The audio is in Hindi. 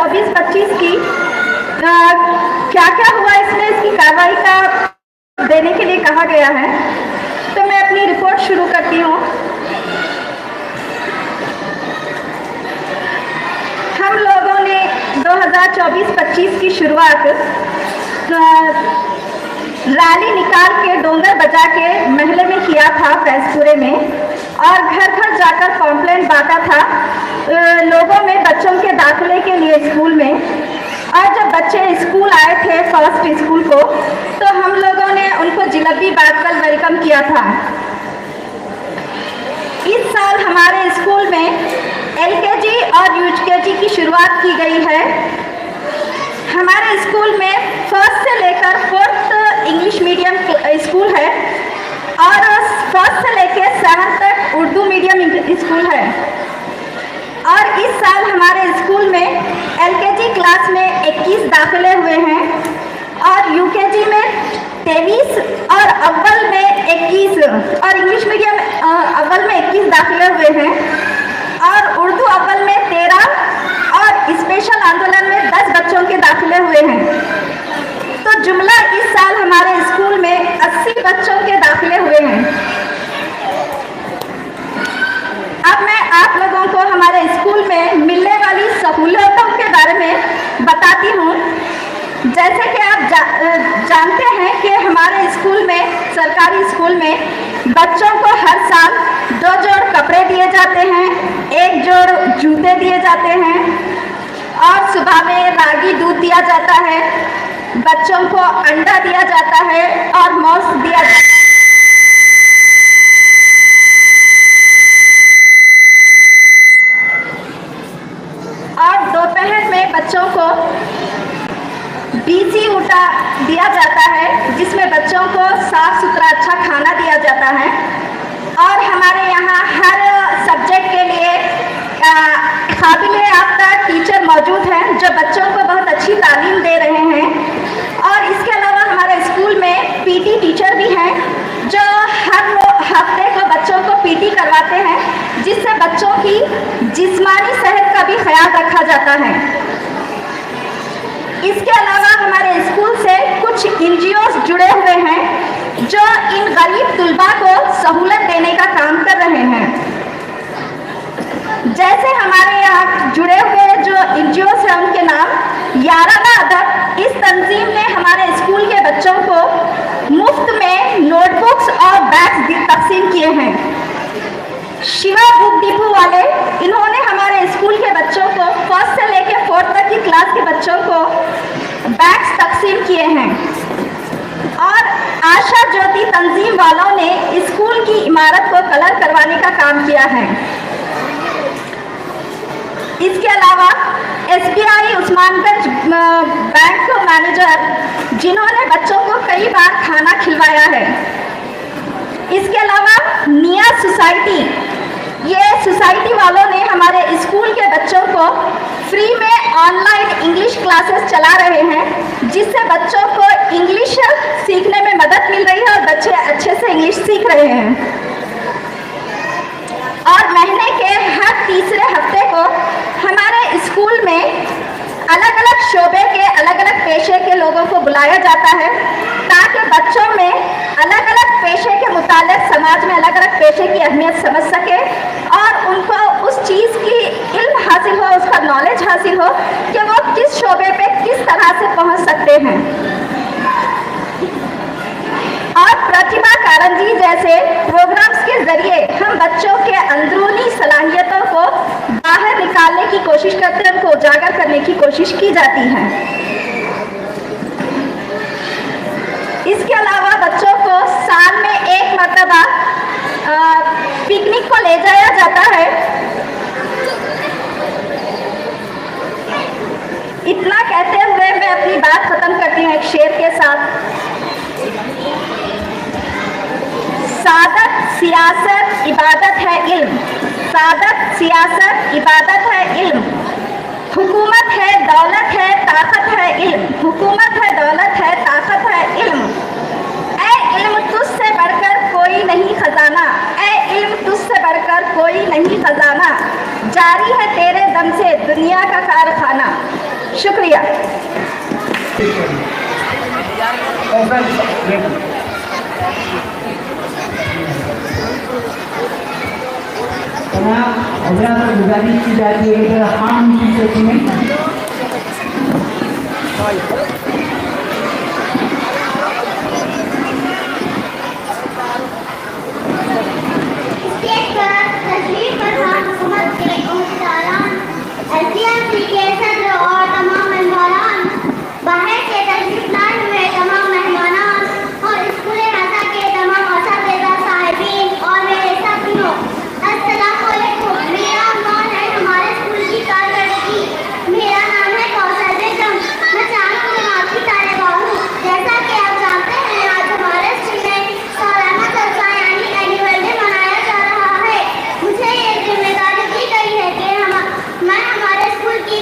2024-25 की क्या क्या हुआ इसमें, इसकी कार्रवाई का देने के लिए कहा गया है। तो मैं अपनी रिपोर्ट शुरू करती हूँ। हम लोगों ने 2024-25 की शुरुआत रैली निकाल के डोंगर बजा के महल्ले में किया था, फैजपुरे में, और घर घर जाकर कॉम्प्लेन बांटा था लोगों में बच्चों के दाखिले के लिए स्कूल में। और जब बच्चे स्कूल आए थे फर्स्ट स्कूल को, तो हम लोगों ने उनको जिलेबी बांटकर वेलकम किया था। इस साल हमारे स्कूल में LKG और UKG की शुरुआत की गई है। हमारे स्कूल में फर्स्ट से लेकर 4th इंग्लिश मीडियम स्कूल है और फर्स्ट से लेकर 7th तक उर्दू मीडियम स्कूल है। और इस साल हमारे स्कूल में LKG क्लास में 21 दाखिले हुए हैं और UKG में 23 और अव्वल में 21 और इंग्लिश मीडियम अव्वल में 21 दाखिले हुए हैं और उर्दू अव्वल में 13 और स्पेशल आंदोलन में 10 बच्चों के दाखिले हुए हैं। तो जुमला इस साल हमारे स्कूल में 80 बच्चों के दाखिले हुए हैं। अब मैं आप लोगों को हमारे स्कूल में मिलने वाली सहूलियतों के बारे में बताती हूँ। जैसे कि आप जानते हैं कि हमारे स्कूल में, सरकारी स्कूल में, बच्चों को हर साल 2 जोड़ कपड़े दिए जाते हैं, 1 जोड़ जूते दिए जाते हैं और सुबह में रागी दूध दिया जाता है, बच्चों को अंडा दिया जाता है और मांस दिया जाता है। और दोपहर में बच्चों को BC ऊटा दिया जाता है, जिसमें बच्चों को साफ सुथरा अच्छा खाना दिया जाता है। और हमारे यहाँ हर सब्जेक्ट के लिए काबिल-ए-आफ़्ता टीचर मौजूद हैं जो बच्चों को बहुत अच्छी तालीम दे रहे हैं। और इसके अलावा हमारे स्कूल में PT टीचर भी हैं जो हर हफ्ते को बच्चों को PT करवाते हैं, जिससे बच्चों की जिस्मानी सेहत का भी ख्याल रखा जाता है। इसके अलावा हमारे स्कूल से कुछ NGOs जुड़े हुए हैं जो इन गरीब तुलबा को सहूलत देने का काम कर रहे हैं। जैसे हमारे यहाँ जुड़े हुए जो NGOs हैं, उनके नाम याराना अदब। इस तंजीम ने हमारे स्कूल के बच्चों को मुफ्त में नोटबुक्स और बैग्स तकसीम किए हैं। शिवा बुक डिपो वाले, इन्होंने हमारे स्कूल के बच्चों को फर्स्ट से लेकर 4th तक की क्लास के बच्चों को बैग्स तकसीम किए हैं। और आशा ज्योति तंजीम वालों ने स्कूल की इमारत को कलर करवाने का काम किया है। इसके अलावा SBI उस्मानगंज बैंक मैनेजर, जिन्होंने बच्चों को कई बार खाना खिलवाया है। इसके अलावा निया सोसाइटी, ये सोसाइटी वालों ने हमारे स्कूल के बच्चों को फ्री में ऑनलाइन इंग्लिश क्लासेस चला रहे हैं, जिससे बच्चों को इंग्लिश सीखने में मदद मिल रही है और बच्चे अच्छे से इंग्लिश सीख रहे हैं। और महीने के हर तीसरे हफ्ते को हमारे स्कूल में अलग अलग शोबे के, अलग अलग पेशे के लोगों को बुलाया जाता है, ताकि बच्चों में अलग अलग पेशे के मुतालिक समाज में अलग अलग पेशे की अहमियत समझ सके और उनको उस चीज़ की इल्म हासिल हो, उसका नॉलेज हासिल हो कि वो किस शोबे पे किस तरह से पहुंच सकते हैं। और प्रतिभा कारंजी जैसे प्रोग्राम्स के जरिए हम बच्चों के अंदरूनी सलाहियतों को बाहर निकालने की कोशिश करते हैं, उनको उजागर करने की कोशिश की जाती है। इसके अलावा बच्चों को साल में 1 मरतबा पिकनिक को ले जाया जाता है। इतना कहते हुए मैं अपनी बात खत्म करती हूँ एक शेर के साथ। सादत सियासत इबादत है इल्म, सादत सियासत इबादत है इल्म, हुकूमत है दौलत है ताकत है इल्म, हुकूमत है दौलत है ताकत है इल्म। ऐ इल्म तुझसे बढ़कर कोई नहीं खजाना, ऐ इल्म तुझसे बढ़कर कोई नहीं खजाना, जारी है तेरे दम से दुनिया का कारखाना। शुक्रिया। तमाम हजरात को गुजारिश की जाती है कि हम से सुने। के सदर और तमाम मेहमान, बाहर से तशरीफ लाए हुए तमाम मेहमानान और स्कूल राजा के तमाम असातिज़ा साहिबीन और मेरे साथियों, अस्सलामु अलैकुम। मेरा नाम है हमारे स्कूल की कारकर्दगी। मेरा नाम है कौसर बेगम। मैं 4वीं जमात की तालिबा हूँ। जैसा कि आप जानते हैं, आज हमारे स्कूल में सालाना जलसा यानी एनुअल डे मनाया जा रहा है। मुझे ये जिम्मेदारी दी गई है कि मैं हमारे स्कूल की